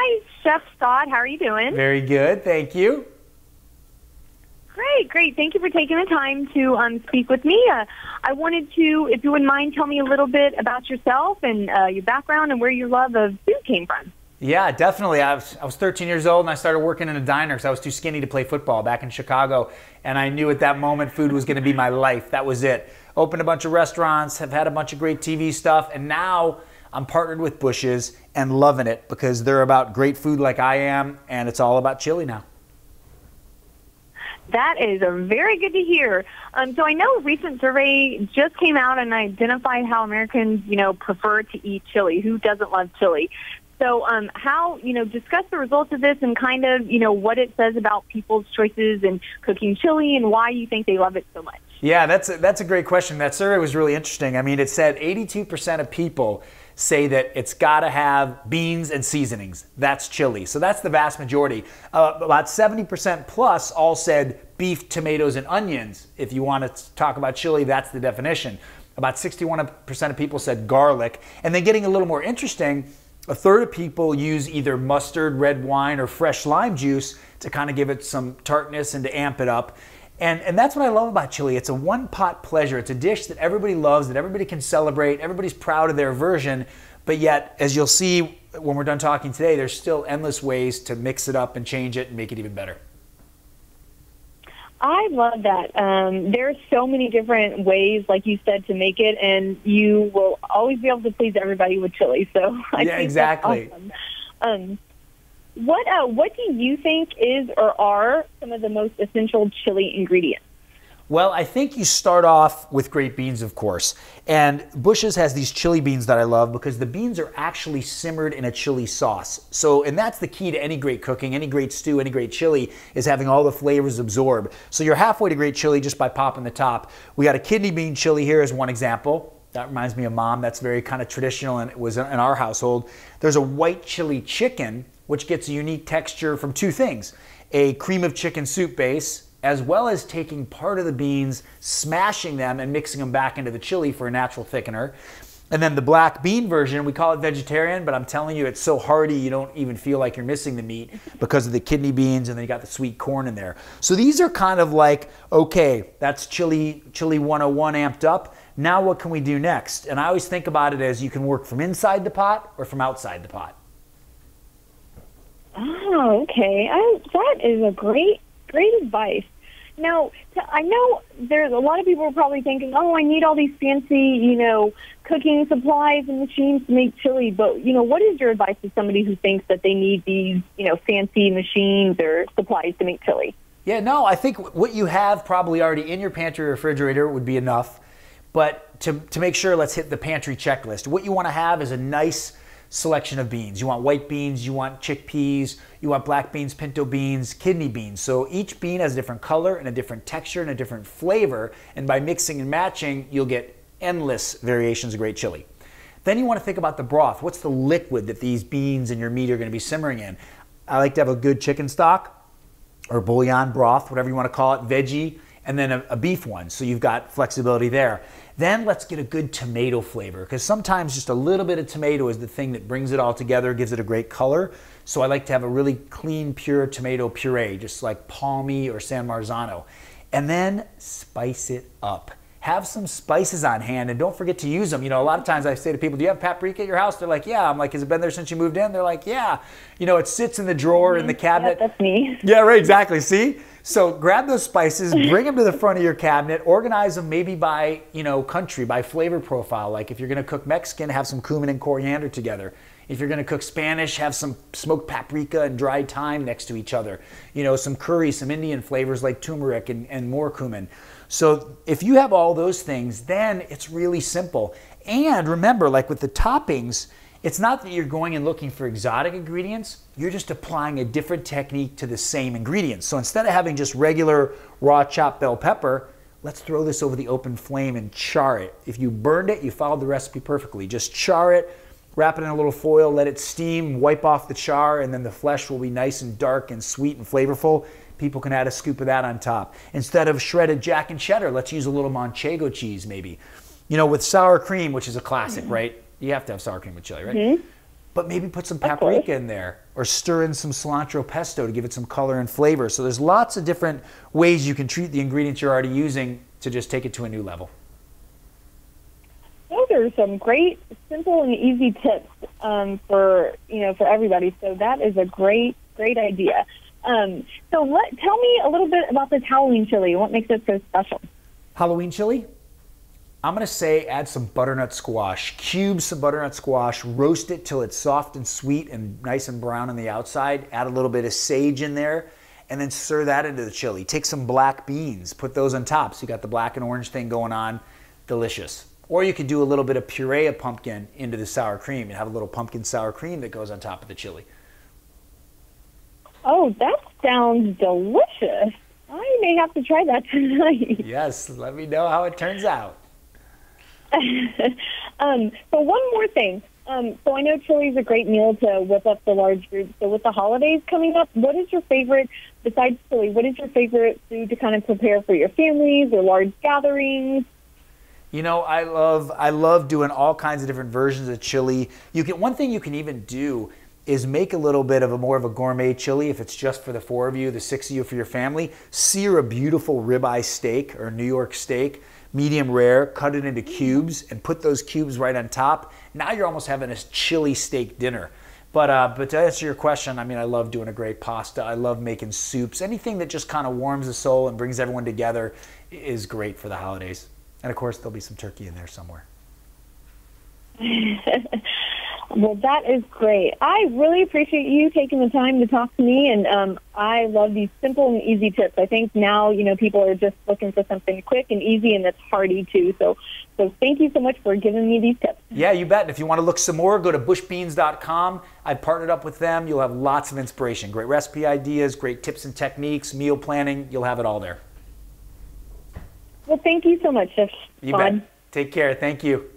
Hi, Chef Saad. How are you doing? Very good, thank you. Great, great. Thank you for taking the time to speak with me. I wanted to, if you wouldn't mind, tell me a little bit about yourself and your background and where your love of food came from. Yeah, definitely. I was 13 years old and I started working in a diner because I was too skinny to play football back in Chicago. And I knew at that moment food was going to be my life. That was it. Opened a bunch of restaurants, have had a bunch of great TV stuff, and now I'm partnered with Bush's and loving it because they're about great food like I am, and it's all about chili now. That is very good to hear. So I know a recent survey just came out and identified how Americans, prefer to eat chili. Who doesn't love chili? So discuss the results of this and kind of, what it says about people's choices in cooking chili and why you think they love it so much. Yeah, that's a great question. That survey was really interesting. I mean, it said 82% of people say that it's got to have beans and seasonings. That's chili. So that's the vast majority. About 70% plus all said beef, tomatoes, and onions. If you want to talk about chili, that's the definition. About 61% of people said garlic. And then getting a little more interesting, a third of people use either mustard, red wine, or fresh lime juice to kind of give it some tartness and to amp it up. And that's what I love about chili. It's a one-pot pleasure. It's a dish that everybody loves, that everybody can celebrate. Everybody's proud of their version. But yet, as you'll see when we're done talking today, there's still endless ways to mix it up and change it and make it even better. I love that. There's so many different ways, like you said, to make it, and you will always be able to please everybody with chili. So I think exactly. That's awesome. What do you think is or are some of the most essential chili ingredients? Well, I think you start off with great beans, of course. And Bush's has these chili beans that I love because the beans are actually simmered in a chili sauce. And that's the key to any great cooking, any great stew, any great chili, is having all the flavors absorb. So you're halfway to great chili just by popping the top. We got a kidney bean chili here as one example. That reminds me of Mom. That's very kind of traditional, and it was in our household. There's a white chili chicken, which gets a unique texture from two things: a cream of chicken soup base, as well as taking part of the beans, smashing them, and mixing them back into the chili for a natural thickener. And then the black bean version, we call it vegetarian, but I'm telling you, it's so hearty you don't even feel like you're missing the meat because of the kidney beans, and then you got the sweet corn in there. So these are kind of like, okay, that's chili 101 amped up. Now what can we do next? And I always think about it as you can work from inside the pot or from outside the pot. Oh, okay. That is a great advice. Now, I know there's a lot of people are probably thinking, oh, I need all these fancy, cooking supplies and machines to make chili. But, what is your advice to somebody who thinks that they need these, fancy machines or supplies to make chili? Yeah, no, I think what you have probably already in your pantry or refrigerator would be enough. But to make sure, let's hit the pantry checklist. What you want to have is a nice selection of beans. You want white beans, you want chickpeas, you want black beans, pinto beans, kidney beans. So each bean has a different color and a different texture and a different flavor. And by mixing and matching, you'll get endless variations of great chili. Then you want to think about the broth. What's the liquid that these beans and your meat are going to be simmering in? I like to have a good chicken stock or bouillon broth, whatever you want to call it, veggie, and then a beef one. So you've got flexibility there. Then let's get a good tomato flavor, because sometimes just a little bit of tomato is the thing that brings it all together, gives it a great color. So I like to have a really clean, pure tomato puree, just like Palmy or San Marzano. And then spice it up. Have some spices on hand and don't forget to use them. A lot of times I say to people, do you have paprika at your house? They're like, yeah. I'm like, has it been there since you moved in? They're like, yeah. It sits in the drawer in the cabinet. Yeah, that's me. Yeah, right, exactly. See? So grab those spices, bring them to the front of your cabinet, organize them maybe by, country, by flavor profile. Like if you're going to cook Mexican, have some cumin and coriander together. If you're going to cook Spanish, have some smoked paprika and dried thyme next to each other. Some curry, some Indian flavors like turmeric and more cumin. So if you have all those things, then it's really simple. And remember, like with the toppings, it's not that you're going and looking for exotic ingredients, you're just applying a different technique to the same ingredients. So instead of having just regular raw chopped bell pepper, let's throw this over the open flame and char it. If you burned it, you followed the recipe perfectly. Just char it, wrap it in a little foil, let it steam, wipe off the char, and then the flesh will be nice and dark and sweet and flavorful. People can add a scoop of that on top. Instead of shredded Jack and cheddar, let's use a little Manchego cheese maybe. With sour cream, which is a classic, right? You have to have sour cream with chili, right? but maybe put some paprika in there or stir in some cilantro pesto to give it some color and flavor. So there's lots of different ways you can treat the ingredients you're already using to just take it to a new level. Those are some great, simple and easy tips for everybody. So that is a great idea. So tell me a little bit about this Halloween chili. What makes it so special? Halloween chili? I'm going to say add some butternut squash. Cube some butternut squash, roast it till it's soft and sweet and nice and brown on the outside. Add a little bit of sage in there and then stir that into the chili. Take some black beans, put those on top. So you got the black and orange thing going on. Delicious. Or you could do a little bit of puree of pumpkin into the sour cream and have a little pumpkin sour cream that goes on top of the chili. Oh, that sounds delicious. I may have to try that tonight. Yes, let me know how it turns out. So one more thing. So I know chili is a great meal to whip up the large group. So with the holidays coming up, what is your favorite, besides chili, what is your favorite food to kind of prepare for your families or large gatherings? You know, I love doing all kinds of different versions of chili. One thing you can even do is make a little bit of more of a gourmet chili if it's just for the 4 of you, the 6 of you for your family. Sear a beautiful ribeye steak or New York steak, medium rare, cut it into cubes and put those cubes right on top. Now you're almost having a chili steak dinner. But to answer your question, I mean, I love doing a great pasta. I love making soups. Anything that just kind of warms the soul and brings everyone together is great for the holidays. And of course, there'll be some turkey in there somewhere. Well, that is great. I really appreciate you taking the time to talk to me, and I love these simple and easy tips. I think now, people are just looking for something quick and easy, and that's hearty too. So thank you so much for giving me these tips. Yeah, you bet. And if you want to look some more, go to bushbeans.com. I've partnered up with them. You'll have lots of inspiration, great recipe ideas, great tips and techniques, meal planning. You'll have it all there. Well, thank you so much, Chef Saad. You bet. Take care. Thank you.